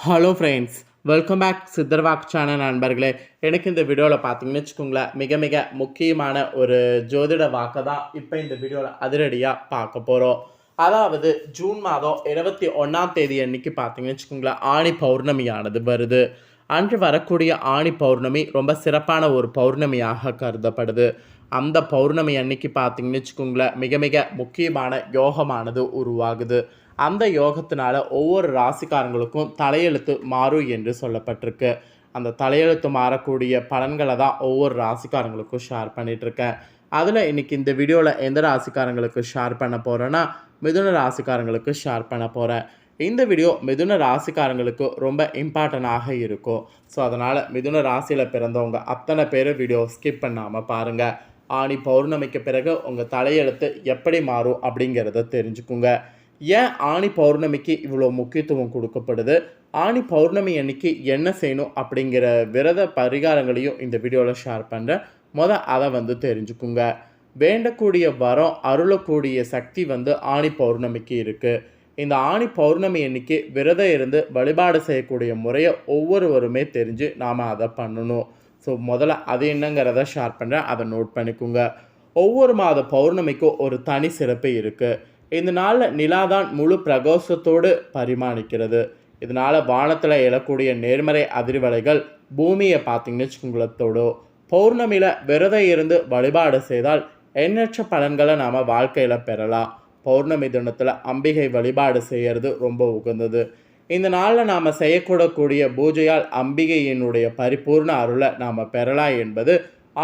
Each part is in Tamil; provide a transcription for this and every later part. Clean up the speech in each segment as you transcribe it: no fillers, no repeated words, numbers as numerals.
ஹலோ ஃப்ரெண்ட்ஸ், வெல்கம் பேக் சித்தர்வாக் சேனல் நண்பர்களே. எனக்கு இந்த வீடியோவில் பார்த்தீங்கன்னு வச்சுக்கோங்களேன், மிக மிக முக்கியமான ஒரு ஜோதிட வாக்கை தான் இப்போ இந்த வீடியோவில் அதிரடியாக பார்க்க போகிறோம். அதாவது ஜூன் மாதம் 21ஆம் தேதி அன்னைக்கு பார்த்தீங்கன்னு வச்சுக்கோங்களேன், ஆணி பௌர்ணமியானது வருது. அன்று வரக்கூடிய ஆணி பௌர்ணமி ரொம்ப சிறப்பான ஒரு பௌர்ணமியாக கருதப்படுது. அந்த பௌர்ணமி அன்னைக்கு பார்த்தீங்கன்னு வச்சுக்கோங்களேன், மிக மிக முக்கியமான யோகமானது உருவாகுது. அந்த யோகத்தினால ஒவ்வொரு ராசிக்காரங்களுக்கும் தலையெழுத்து மாறும் என்று சொல்லப்பட்டிருக்கு. அந்த தலையெழுத்து மாறக்கூடிய பலன்களை தான் ஒவ்வொரு ராசிக்காரங்களுக்கும் ஷேர் பண்ணிகிட்ருக்கேன். அதில் இன்றைக்கி இந்த வீடியோவில் எந்த ராசிக்காரங்களுக்கு ஷேர் பண்ண போகிறேன்னா, மிதுன ராசிக்காரங்களுக்கு ஷேர் பண்ண போகிறேன். இந்த வீடியோ மிதுன ராசிக்காரங்களுக்கு ரொம்ப இம்பார்ட்டனாக இருக்கும். ஸோ அதனால் மிதுன ராசியில் பிறந்தவங்க அத்தனை பேர் வீடியோ ஸ்கிப் பண்ணாமல் பாருங்கள். ஆணி பௌர்ணமிக்கு பிறகு உங்கள் தலையெழுத்து எப்படி மாறும் அப்படிங்கிறத தெரிஞ்சுக்குங்க. ஏன் ஆணி பௌர்ணமிக்கு இவ்வளோ முக்கியத்துவம் கொடுக்கப்படுது, ஆணி பௌர்ணமி அன்னைக்கு என்ன செய்யணும் அப்படிங்கிற விரத பரிகாரங்களையும் இந்த வீடியோவில் ஷேர் பண்ணுறேன். அதை தெரிஞ்சுக்குங்க. வேண்டக்கூடிய வரம் அருளக்கூடிய சக்தி ஆணி பௌர்ணமிக்கு இருக்குது. இந்த ஆணி பௌர்ணமி அன்னைக்கு விரதம் இருந்து வழிபாடு செய்யக்கூடிய முறையை ஒவ்வொருவருமே தெரிஞ்சு நாம் அதை பண்ணணும். ஸோ முதல்ல அது என்னங்கிறத ஷேர் பண்ணுறேன், அதை நோட் பண்ணிக்கோங்க. ஒவ்வொரு மாத பௌர்ணமிக்கும் ஒரு தனி சிறப்பு இருக்குது. இந்த நாளில் நிலாதான் முழு பிரகாசத்தோடு பரிமாணிக்கிறது. இதனால் வானத்தில் எழக்கூடிய நேர்மறை அதிர்வலைகள் பூமியை பார்த்திங்கன்னு வச்சுக்கோங்களத்தோடு பௌர்ணமியில் விரதம் இருந்து வழிபாடு செய்தால் எண்ணற்ற பலன்களை நாம் வாழ்க்கையில் பெறலாம். பௌர்ணமி தினத்தில் அம்பிகை வழிபாடு செய்கிறது ரொம்ப உகந்தது. இந்த நாளில் நாம் செய்யக்கூடக்கூடிய பூஜையால் அம்பிகையினுடைய பரிபூர்ண அருளை நாம் பெறலாம் என்பது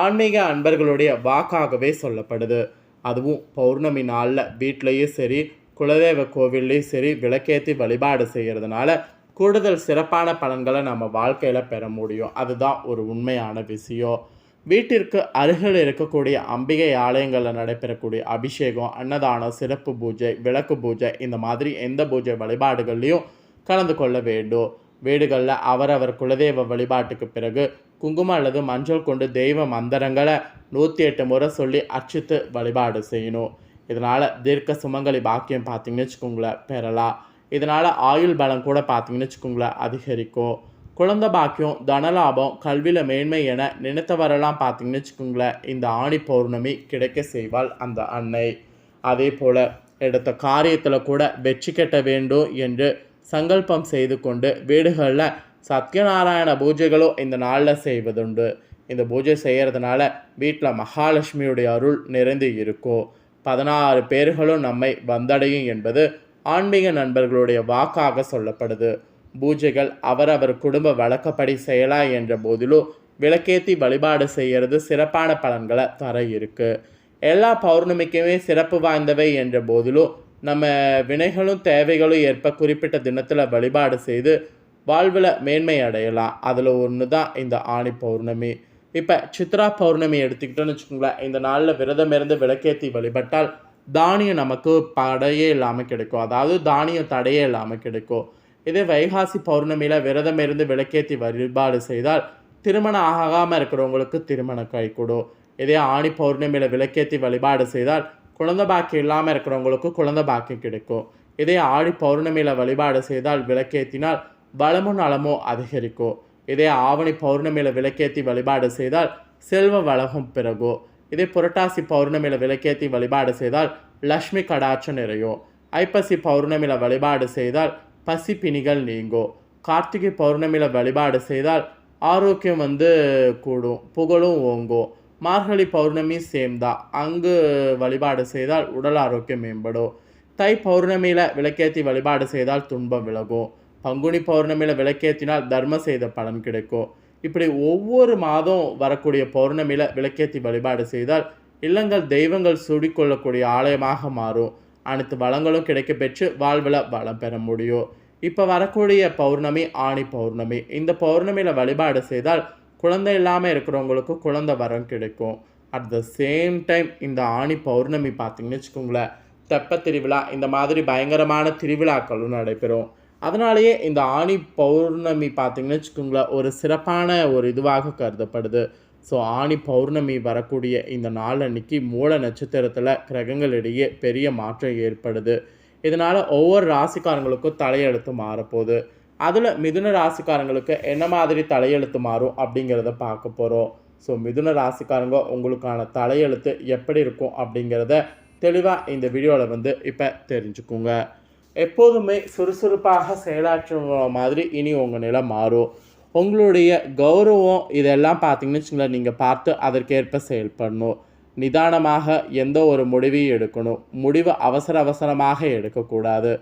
ஆன்மீக அன்பர்களுடைய வாக்காகவே சொல்லப்படுது. அதுவும் பௌர்ணமி நாளில் வீட்லேயும் சரி, குலதெய்வ கோவில்லையும் சரி விளக்கேற்றி வழிபாடு செய்கிறதுனால கூடுதல் சிறப்பான பலன்களை நம்ம வாழ்க்கையில் பெற முடியும். அதுதான் ஒரு உண்மையான விஷயம். வீட்டிற்கு அருகில் இருக்கக்கூடிய அம்பிகை ஆலயங்களில் நடைபெறக்கூடிய அபிஷேகம், அன்னதானம், சிறப்பு பூஜை, விளக்கு பூஜை, இந்த மாதிரி எந்த பூஜை வழிபாடுகள்லையும் கலந்து கொள்ள வேண்டும். வீடுகளில் அவரவர் குலதெய்வ வழிபாட்டுக்கு பிறகு குங்குமம் அல்லது மஞ்சள் கொண்டு தெய்வ மந்திரங்களை 108 முறை சொல்லி அர்ச்சித்து வழிபாடு செய்யணும். இதனால் தீர்க்க சுமங்கலி பாக்கியம் பார்த்திங்கன்னு வச்சுக்கோங்களேன் பெறலாம். இதனால் ஆயுள் பலம் கூட பார்த்திங்கன்னு வச்சுக்கோங்களேன் அதிகரிக்கும். குழந்தை பாக்கியம், தனலாபம், கல்வியில் மேன்மை என நினைத்தவரெல்லாம் பார்த்திங்கன்னு வச்சுக்கோங்களேன் இந்த ஆணி பௌர்ணமி கிடைக்க செய்வாள் அந்த அன்னை. அதே போல் எடுத்த காரியத்தில் கூட வெற்றி கட்ட வேண்டும் என்று சங்கல்பம் செய்து கொண்டு வீடுகளில் சத்யநாராயண பூஜைகளும் இந்த நாளில் செய்வதுண்டு. இந்த பூஜை செய்கிறதுனால வீட்டில் மகாலட்சுமியுடைய அருள் நிறைந்து இருக்கும். 16 பேர்களும் நம்மை வந்தடையும் என்பது ஆன்மீக நண்பர்களுடைய வாக்காக சொல்லப்படுது. பூஜைகள் அவரவர் குடும்ப வழக்கப்படி செய்யலாம் என்ற போதிலும் விளக்கேற்றி வழிபாடு செய்கிறது சிறப்பான பலன்களை தர இருக்கு. எல்லா பௌர்ணமிக்குமே சிறப்பு வாய்ந்தவை என்ற போதிலும் நம்ம வினைகளும் தேவைகளும் ஏற்ப குறிப்பிட்ட தினத்தில் வழிபாடு செய்து வாழ்வில் மேன்மை அடையலாம். அதில் ஒன்று தான் இந்த ஆணி பௌர்ணமி. இப்போ சித்ரா பௌர்ணமி எடுத்துக்கிட்டோன்னு வச்சுக்கோங்களேன், இந்த நாளில் விரதம் இருந்து விளக்கேற்றி வழிபட்டால் தானியம் நமக்கு தடையே இல்லாமல் கிடைக்கும். அதாவது தானியம் தடையே இல்லாமல் கிடைக்கும். இதே வைகாசி பௌர்ணமியில் விரதம் இருந்து விளக்கேற்றி வழிபாடு செய்தால் திருமணம் ஆகாமல் இருக்கிறவங்களுக்கு திருமணம் கைகூடும். இதே ஆணி பௌர்ணமியில் விளக்கேற்றி வழிபாடு செய்தால் குழந்தை பாக்கியம் இல்லாமல் இருக்கிறவங்களுக்கு குழந்தை பாக்கியம் கிடைக்கும். இதே ஆடி பௌர்ணமியில் வழிபாடு செய்தால் விளக்கேற்றினால் வளமும் நலமும் அதிகரிக்கும். இதே ஆவணி பௌர்ணமியில் விளக்கேற்றி வழிபாடு செய்தால் செல்வ வளமும் பிறகும். இதே புரட்டாசி பௌர்ணமியில் விளக்கேற்றி வழிபாடு செய்தால் லக்ஷ்மி கடாட்சம் நிறையும். ஐப்பசி பௌர்ணமியில் வழிபாடு செய்தால் பசி பிணிகள் நீங்கும். கார்த்திகை பௌர்ணமியில் வழிபாடு செய்தால் ஆரோக்கியம் கூடும், புகழும் ஓங்கும். மார்கழி பௌர்ணமி சேம்தான், அங்கு வழிபாடு செய்தால் உடல் ஆரோக்கியம் மேம்படும். தை பௌர்ணமியில் விளக்கேற்றி வழிபாடு செய்தால் துன்பம் விலகும். பங்குனி பௌர்ணமியில் விளக்கேற்றினால் தர்மம் செய்த பலன் கிடைக்கும். இப்படி ஒவ்வொரு மாதம் வரக்கூடிய பௌர்ணமியில் விளக்கேற்றி வழிபாடு செய்தால் இல்லங்கள் தெய்வங்கள் சூடிக்கொள்ளக்கூடிய ஆலயமாக மாறும். அனைத்து வளங்களும் கிடைக்க பெற்று வாழ்வில் வளம் பெற முடியும். இப்போ வரக்கூடிய பௌர்ணமி ஆணி பௌர்ணமி. இந்த பௌர்ணமியில் வழிபாடு செய்தால் குழந்தை இல்லாமல் இருக்கிறவங்களுக்கு குழந்தை வரம் கிடைக்கும். அட் த சேம் டைம் இந்த ஆணி பௌர்ணமி பார்த்திங்கன்னு வச்சுக்கோங்களேன், தெப்ப திருவிழா இந்த மாதிரி பயங்கரமான திருவிழாக்களும் நடைபெறும். அதனாலேயே இந்த ஆணி பௌர்ணமி பார்த்திங்கன்னு வச்சுக்கோங்களேன் ஒரு சிறப்பான ஒரு இதுவாக கருதப்படுது. ஸோ ஆணி பௌர்ணமி வரக்கூடிய இந்த நாள் அன்னைக்கு மூல நட்சத்திரத்தில் கிரகங்களிடையே பெரிய மாற்றம் ஏற்படுது. இதனால் ஒவ்வொரு ராசிக்காரங்களுக்கும் தலையெழுத்து மாறப்போகுது. அதில் மிதுன ராசிக்காரங்களுக்கு என்ன மாதிரி தலையெழுத்து மாறும் அப்படிங்கிறத பார்க்க போகிறோம். ஸோ மிதுன ராசிக்காரங்க உங்களுக்கான தலையெழுத்து எப்படி இருக்கும் அப்படிங்கிறத தெளிவாக இந்த வீடியோவில் வந்து இப்போ தெரிஞ்சுக்குங்க. எப்போதுமே சுறுசுறுப்பாக செயலாற்றுற மாதிரி இனி உங்கள் நிலை மாறும். உங்களுடைய கௌரவம் இதெல்லாம் பார்த்தீங்கன்னு வச்சுங்களேன், நீங்கள் பார்த்து அதற்கேற்ப செயல்படணும். நிதானமாக எந்த ஒரு முடிவையும் எடுக்கணும். முடிவு அவசரமாக எடுக்கக்கூடாது.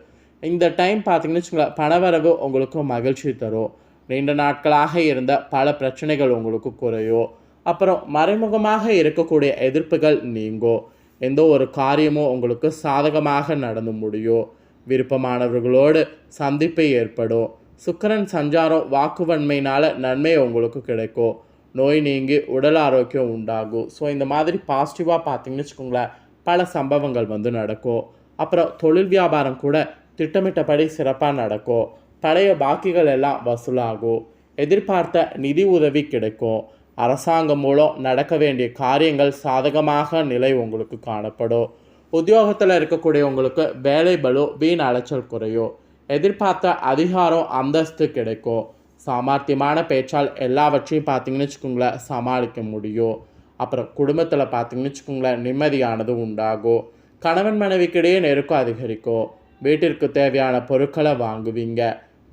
இந்த டைம் பார்த்தீங்கன்னு வச்சுங்களேன், பணவரவு உங்களுக்கு மகிழ்ச்சி தரும். நீண்ட நாட்களாக இருந்த பல பிரச்சனைகள் உங்களுக்கு குறையும். அப்புறம் மறைமுகமாக இருக்கக்கூடிய எதிர்ப்புகள் நீங்கும். எந்த ஒரு காரியமும் உங்களுக்கு சாதகமாக நடந்து முடியும். விருப்பமானவர்களோடு சந்திப்பு ஏற்படும். சுக்கிரன் சஞ்சாரம் வாக்குவன்மையினால் நன்மை உங்களுக்கு கிடைக்கும். நோய் நீங்கி உடல் ஆரோக்கியம் உண்டாகும். ஸோ இந்த மாதிரி பாசிட்டிவாக பார்த்தீங்கன்னு வச்சுக்கோங்களேன், பல சம்பவங்கள் வந்து நடக்கும். அப்புறம் தொழில் வியாபாரம் கூட திட்டமிட்டபடி சிறப்பாக நடக்கும். பழைய பாக்கிகள் எல்லாம் வசூலாகும். எதிர்பார்த்த நிதி உதவி கிடைக்கும். அரசாங்கம் மூலம் நடக்க வேண்டிய காரியங்கள் சாதகமாக நிலை உங்களுக்கு காணப்படும். உத்தியோகத்தில் இருக்கக்கூடியவங்களுக்கு வேலை பளு வீண் அலைச்சல் குறையும். எதிர்பார்த்த அதிகாரம் அந்தஸ்து கிடைக்கும். சாமர்த்தியமான பேச்சால் எல்லாவற்றையும் பார்த்தீங்கன்னு வச்சுக்கோங்களேன் சமாளிக்க முடியும். அப்புறம் குடும்பத்தில் பார்த்தீங்கன்னு வச்சுக்கோங்களேன் நிம்மதியானது உண்டாகும். கணவன் மனைவிக்கிடையே நெருக்கம் அதிகரிக்கும். வீட்டிற்கு தேவையான பொருட்களை வாங்குவீங்க.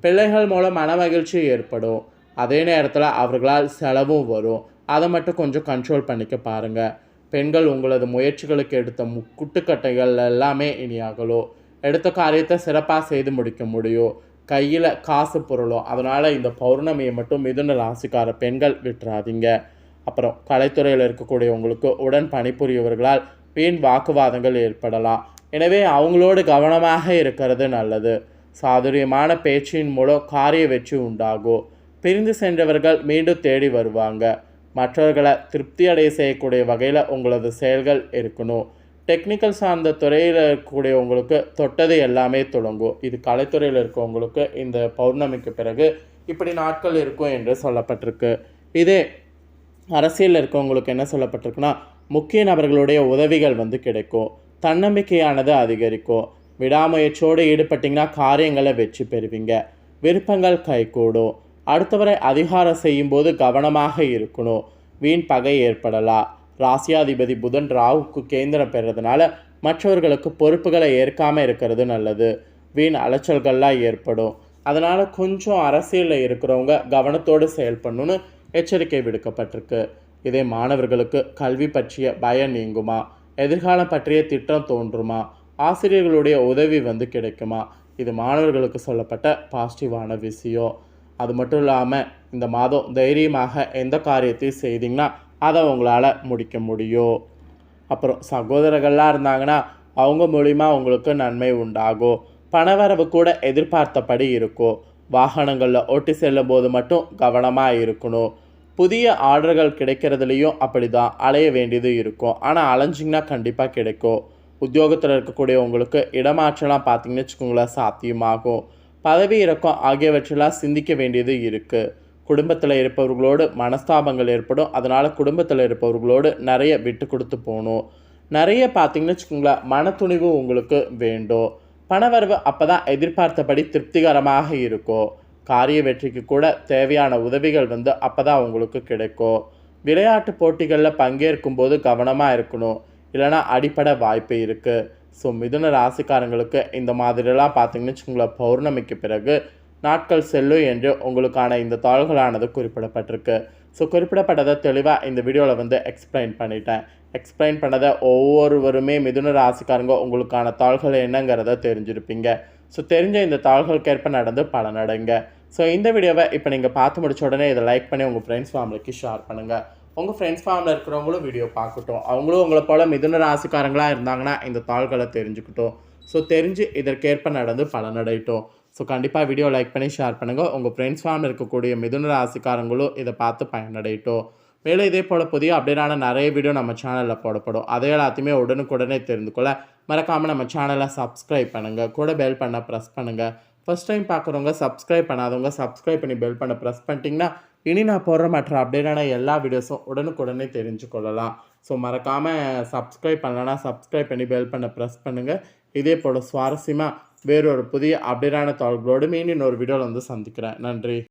பிள்ளைகள் மூலம் மன மகிழ்ச்சி ஏற்படும். அதே நேரத்தில் அவர்களால் செலவும் வரும். அதை மட்டும் கொஞ்சம் கண்ட்ரோல் பண்ணிக்க பாருங்கள். பெண்கள் உங்களது முயற்சிகளுக்கு எடுத்த குட்டுக்கட்டைகள் எல்லாமே இனியாகலும். எடுத்த காரியத்தை சிறப்பாக செய்து முடிக்க முடியும். கையில் காசு பொருளும். அதனால் இந்த பௌர்ணமியை மட்டும் மிதுன ராசிக்கார பெண்கள் விட்டுறாதீங்க. அப்புறம் கலைத்துறையில் இருக்கக்கூடியவங்களுக்கு உடன் பணிபுரியவர்களால் வீண் வாக்குவாதங்கள் ஏற்படலாம். எனவே அவங்களோடு கவனமாக இருக்கிறது நல்லது. சாதுரியமான பேச்சின் மூலம் காரிய வெற்றி உண்டாகும். பிரிந்து சென்றவர்கள் மீண்டும் தேடி வருவாங்க. மற்றவர்களை திருப்தி அடைய செய்யக்கூடிய வகையில் உங்களது செயல்கள் இருக்கணும். டெக்னிக்கல் சார்ந்த துறையில் இருக்கக்கூடியவங்களுக்கு தொட்டது எல்லாமே தொடங்கும். இது கலைத்துறையில் இருக்கவங்களுக்கு இந்த பௌர்ணமிக்கு பிறகு இப்படி நாட்கள் இருக்கும் என்று சொல்லப்பட்டிருக்கு. இதே அரசியலில் இருக்கவங்களுக்கு என்ன சொல்லப்பட்டிருக்குன்னா, முக்கிய நபர்களுடைய உதவிகள் வந்து கிடைக்கும். தன்னம்பிக்கையானது அதிகரிக்கும். விடாமுயற்சியோடு ஈடுபட்டிங்கன்னா காரியங்களை வெற்றி பெறுவீங்க. விருப்பங்கள் கைகூடும். அடுத்தவரை அதிகாரம் செய்யும்போது கவனமாக இருக்கணும். வீண் பகை ஏற்படலாம். ராசியாதிபதி புதன் ராகுக்கு கேந்திரம் பெறதுனால மற்றவர்களுக்கு பொறுப்புகளை ஏற்காமல் இருக்கிறது நல்லது. வீண் அலைச்சல்கள்லாம் ஏற்படும். அதனால் கொஞ்சம் அரசியலில் இருக்கிறவங்க கவனத்தோடு செயல்படணும்னு எச்சரிக்கை விடுக்கப்பட்டிருக்கு. இதே மாணவர்களுக்கு கல்வி பற்றிய பயம் நீங்குமா? எதிர்காலம் பற்றிய திட்டம் தோன்றுமா? ஆசிரியர்களுடைய உதவி வந்து கிடைக்குமா? இது மாணவர்களுக்கு சொல்லப்பட்ட பாசிட்டிவான விஷயம். அது மட்டும் இல்லாமல் இந்த மாதம் தைரியமாக எந்த காரியத்தையும் செய்திங்கன்னா அதை உங்களால் முடிக்க முடியும். அப்புறம் சகோதரர்கள்லாம் இருந்தாங்கன்னா அவங்க மூலிமா உங்களுக்கு நன்மை உண்டாகும். பணவரவு கூட எதிர்பார்த்தபடி இருக்கும். வாகனங்களில் ஓட்டி செல்லும் போது மட்டும் கவனமாக இருக்கணும். புதிய ஆர்டர்கள் கிடைக்கிறதுலையும் அப்படி தான் அலைய வேண்டியது இருக்கும். ஆனால் அலைஞ்சிங்கன்னா கண்டிப்பாக கிடைக்கும். உத்தியோகத்தில் இருக்கக்கூடிய உங்களுக்கு இடமாற்றலாம் பார்த்தீங்கன்னு வச்சுக்கோங்களேன் சாத்தியமாகும். பதவி இறக்கம் ஆகியவற்றெல்லாம் சிந்திக்க வேண்டியது இருக்குது. குடும்பத்தில் இருப்பவர்களோடு மனஸ்தாபங்கள் ஏற்படும். அதனால் குடும்பத்தில் இருப்பவர்களோடு நிறைய விட்டு கொடுத்து போகணும். நிறைய பார்த்தீங்கன்னு வச்சுக்கோங்களேன் மனத்துணிவு உங்களுக்கு வேண்டும். பணவரவு அப்போ தான் எதிர்பார்த்தபடி திருப்திகரமாக இருக்கும். காரிய வெற்றிக்கு கூட தேவையான உதவிகள் வந்து அப்போ தான் உங்களுக்கு கிடைக்கும். விளையாட்டு போட்டிகளில் பங்கேற்கும் போது கவனமாக இருக்கணும். இல்லைனா அடிப்படை வாய்ப்பு இருக்குது. ஸோ மிதுன ராசிக்காரங்களுக்கு இந்த மாதிரிலாம் பார்த்தீங்கன்னு வச்சுக்கோங்களேன் பௌர்ணமிக்கு பிறகு நாட்கள் செல்லும் என்று உங்களுக்கான இந்த தாள்களானது குறிப்பிடப்பட்டிருக்கு. ஸோ குறிப்பிடப்பட்டதை தெளிவாக இந்த வீடியோவில் வந்து எக்ஸ்பிளைன் பண்ணிட்டேன். எக்ஸ்பிளைன் பண்ணதை ஒவ்வொருவருமே மிதுன ராசிக்காரங்க உங்களுக்கான தாள்கள் என்னங்கிறத தெரிஞ்சிருப்பீங்க. ஸோ தெரிஞ்ச இந்த தாள்களுக்கேற்ப நடந்து பலனடைங்க. ஸோ இந்த வீடியோவை இப்போ நீங்கள் பார்த்து முடிச்ச உடனே இதை லைக் பண்ணி உங்கள் ஃப்ரெண்ட்ஸ் ஃபேமிலிக்கு ஷேர் பண்ணுங்கள். உங்கள் ஃப்ரெண்ட்ஸ் ஃபேமிலியில் இருக்கிறவங்களும் வீடியோ பார்க்கட்டும். அவங்களும் உங்களை போல் மிதுன ராசிக்காரங்களாக இருந்தாங்கன்னா இந்த தாள்களை தெரிஞ்சுக்கிட்டோம். ஸோ தெரிஞ்சு இதற்கேற்ப நடந்து பலனடையட்டும். ஸோ கண்டிப்பாக வீடியோ லைக் பண்ணி ஷேர் பண்ணுங்கள். உங்கள் ஃப்ரெண்ட்ஸ் ஃபேமிலியில் இருக்கக்கூடிய மிதுன ராசிக்காரங்களும் இதை பார்த்து பயனடையட்டும். மேலும் இதே போல் புதிய அப்டேட்டான நிறைய வீடியோ நம்ம சேனலில் போடப்படும். அதை எல்லாத்தையுமே உடனுக்குடனே தெரிந்து கொள்ள மறக்காமல் நம்ம சேனலை சப்ஸ்கிரைப் பண்ணுங்கள். கூட பெல் பண்ண ப்ரெஸ் பண்ணுங்கள். ஃபஸ்ட் டைம் பார்க்குறவங்க சப்ஸ்கிரைப் பண்ணாதவங்க சப்ஸ்கிரைப் பண்ணி பெல் பண்ண ப்ரெஸ் பண்ணிட்டீங்கன்னா இனி நான் போடுற மற்ற அப்டேட்டான எல்லா வீடியோஸும் உடனுக்குடனே தெரிஞ்சு கொள்ளலாம். ஸோ மறக்காமல் சப்ஸ்கிரைப் பண்ணலன்னா சப்ஸ்கிரைப் பண்ணி பெல் பண்ண ப்ரெஸ் பண்ணுங்கள். இதே போல் சுவாரஸ்யமாக வேறொரு புதிய அப்டேட்டான தகவல்களோடு மீண்டும் இன்னொரு வீடியோவில் வந்து சந்திக்கிறேன். நன்றி.